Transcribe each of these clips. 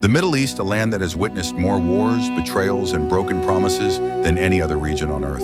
The Middle East, a land that has witnessed more wars, betrayals, and broken promises than any other region on Earth.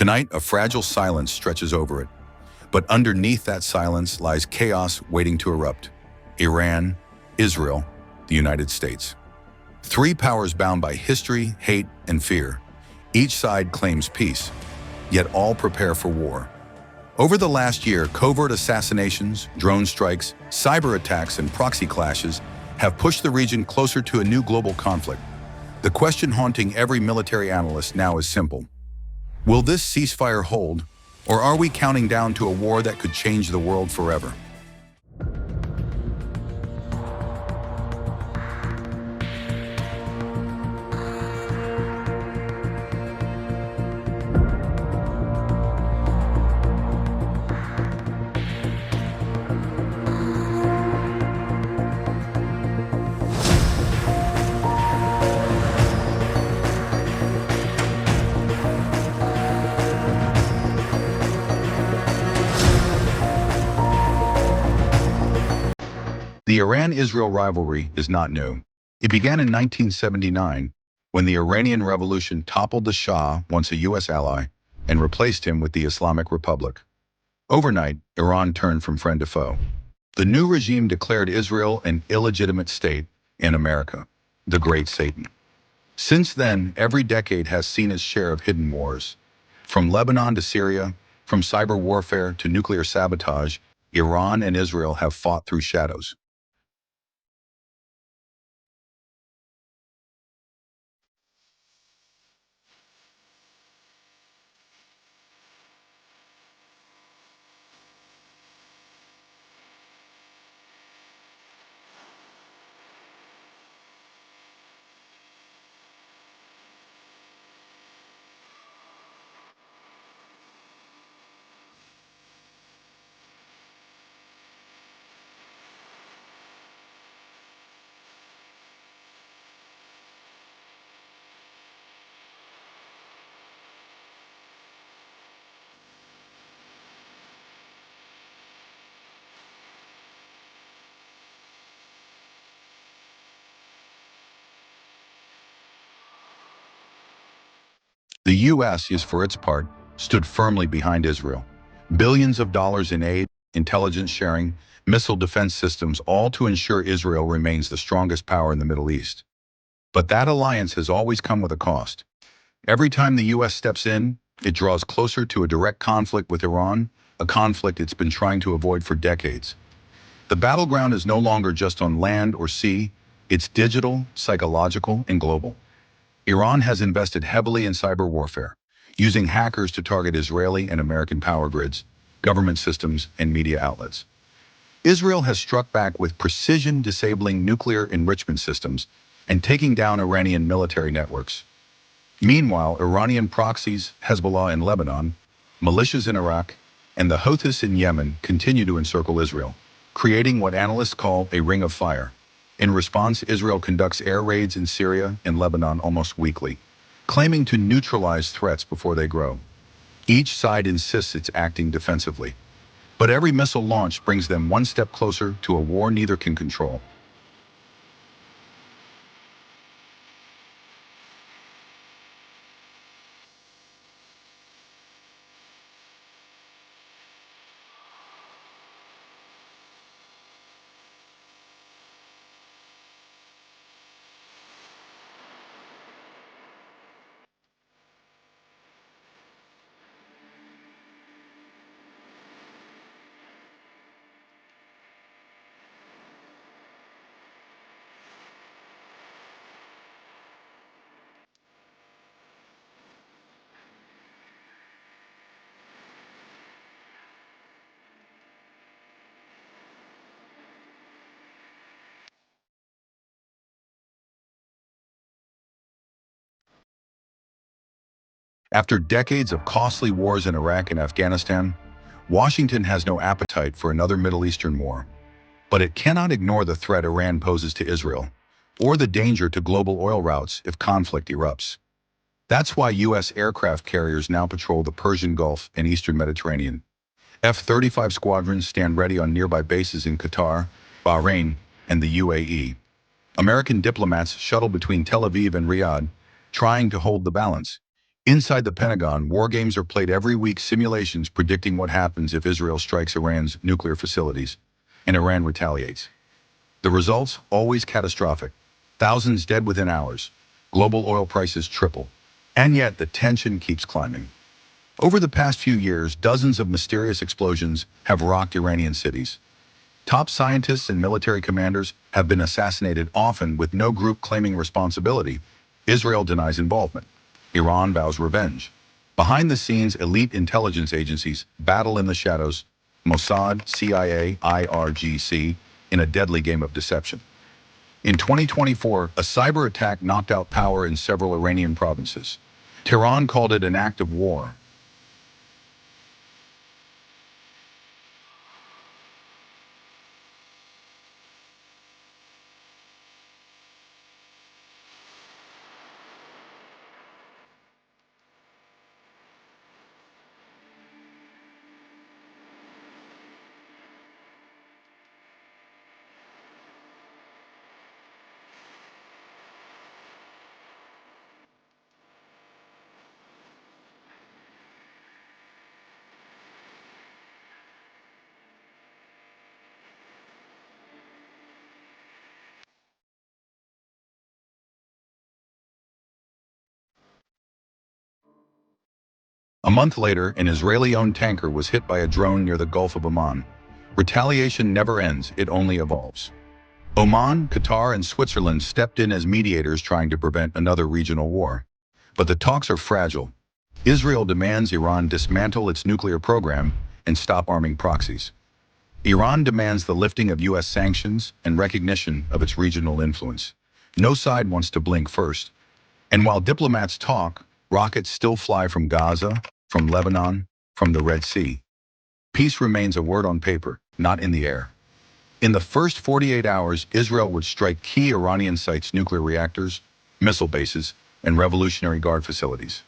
Tonight, a fragile silence stretches over it. But underneath that silence lies chaos waiting to erupt. Iran, Israel, the United States. Three powers bound by history, hate, and fear. Each side claims peace, yet all prepare for war. Over the last year, covert assassinations, drone strikes, cyber attacks, and proxy clashes have pushed the region closer to a new global conflict. The question haunting every military analyst now is simple. Will this ceasefire hold, or are we counting down to a war that could change the world forever? The Iran-Israel rivalry is not new. It began in 1979 when the Iranian Revolution toppled the Shah, once a U.S. ally, and replaced him with the Islamic Republic. Overnight, Iran turned from friend to foe. The new regime declared Israel an illegitimate state in America, the Great Satan. Since then, every decade has seen its share of hidden wars. From Lebanon to Syria, from cyber warfare to nuclear sabotage, Iran and Israel have fought through shadows. The U.S., for its part, stood firmly behind Israel. Billions of dollars in aid, intelligence sharing, missile defense systems, all to ensure Israel remains the strongest power in the Middle East. But that alliance has always come with a cost. Every time the U.S. steps in, it draws closer to a direct conflict with Iran, a conflict it's been trying to avoid for decades. The battleground is no longer just on land or sea, it's digital, psychological, and global. Iran has invested heavily in cyber warfare, using hackers to target Israeli and American power grids, government systems, and media outlets. Israel has struck back with precision, disabling nuclear enrichment systems and taking down Iranian military networks. Meanwhile, Iranian proxies, Hezbollah in Lebanon, militias in Iraq, and the Houthis in Yemen continue to encircle Israel, creating what analysts call a ring of fire. In response, Israel conducts air raids in Syria and Lebanon almost weekly, claiming to neutralize threats before they grow. Each side insists it's acting defensively, but every missile launch brings them one step closer to a war neither can control. After decades of costly wars in Iraq and Afghanistan, Washington has no appetite for another Middle Eastern war. But it cannot ignore the threat Iran poses to Israel, or the danger to global oil routes if conflict erupts. That's why U.S. aircraft carriers now patrol the Persian Gulf and Eastern Mediterranean. F-35 squadrons stand ready on nearby bases in Qatar, Bahrain, and the UAE. American diplomats shuttle between Tel Aviv and Riyadh, trying to hold the balance. Inside the Pentagon, war games are played every week, simulations predicting what happens if Israel strikes Iran's nuclear facilities, and Iran retaliates. The results, always catastrophic. Thousands dead within hours. Global oil prices triple. And yet the tension keeps climbing. Over the past few years, dozens of mysterious explosions have rocked Iranian cities. Top scientists and military commanders have been assassinated, often with no group claiming responsibility. Israel denies involvement. Iran vows revenge. Behind the scenes, elite intelligence agencies battle in the shadows, Mossad, CIA, IRGC, in a deadly game of deception. In 2024, a cyber attack knocked out power in several Iranian provinces. Tehran called it an act of war. A month later, an Israeli-owned tanker was hit by a drone near the Gulf of Oman. Retaliation never ends, it only evolves. Oman, Qatar, and Switzerland stepped in as mediators, trying to prevent another regional war. But the talks are fragile. Israel demands Iran dismantle its nuclear program and stop arming proxies. Iran demands the lifting of U.S. sanctions and recognition of its regional influence. No side wants to blink first. And while diplomats talk, rockets still fly from Gaza, from Lebanon, from the Red Sea. Peace remains a word on paper, not in the air. In the first 48 hours, Israel would strike key Iranian sites, nuclear reactors, missile bases, and Revolutionary Guard facilities.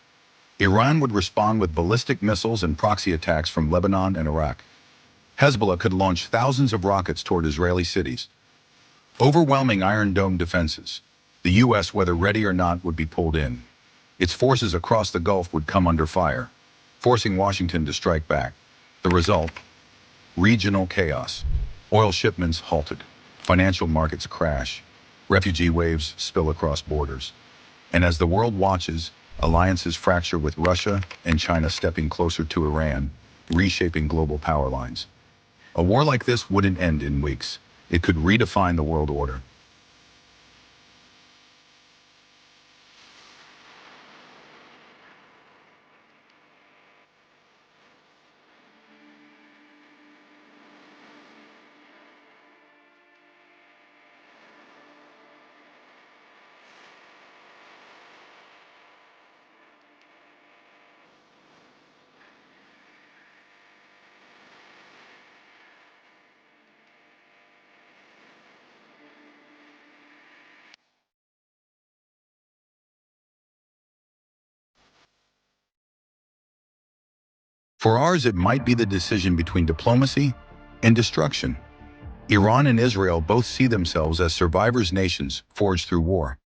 Iran would respond with ballistic missiles and proxy attacks from Lebanon and Iraq. Hezbollah could launch thousands of rockets toward Israeli cities. Overwhelming Iron Dome defenses. The U.S., whether ready or not, would be pulled in. Its forces across the Gulf would come under fire, forcing Washington to strike back. The result? Regional chaos. Oil shipments halted. Financial markets crash. Refugee waves spill across borders. And as the world watches, alliances fracture, with Russia and China stepping closer to Iran, reshaping global power lines. A war like this wouldn't end in weeks. It could redefine the world order. For ours, it might be the decision between diplomacy and destruction. Iran and Israel both see themselves as survivors, nations forged through war.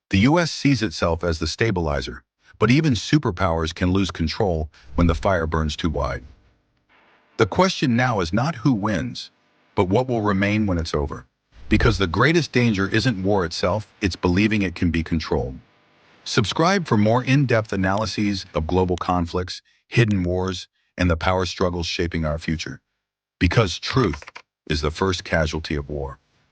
The U.S. sees itself as the stabilizer, but even superpowers can lose control when the fire burns too wide. The question now is not who wins, but what will remain when it's over. Because the greatest danger isn't war itself, it's believing it can be controlled. Subscribe for more in-depth analyses of global conflicts, hidden wars, and the power struggles shaping our future. Because truth is the first casualty of war.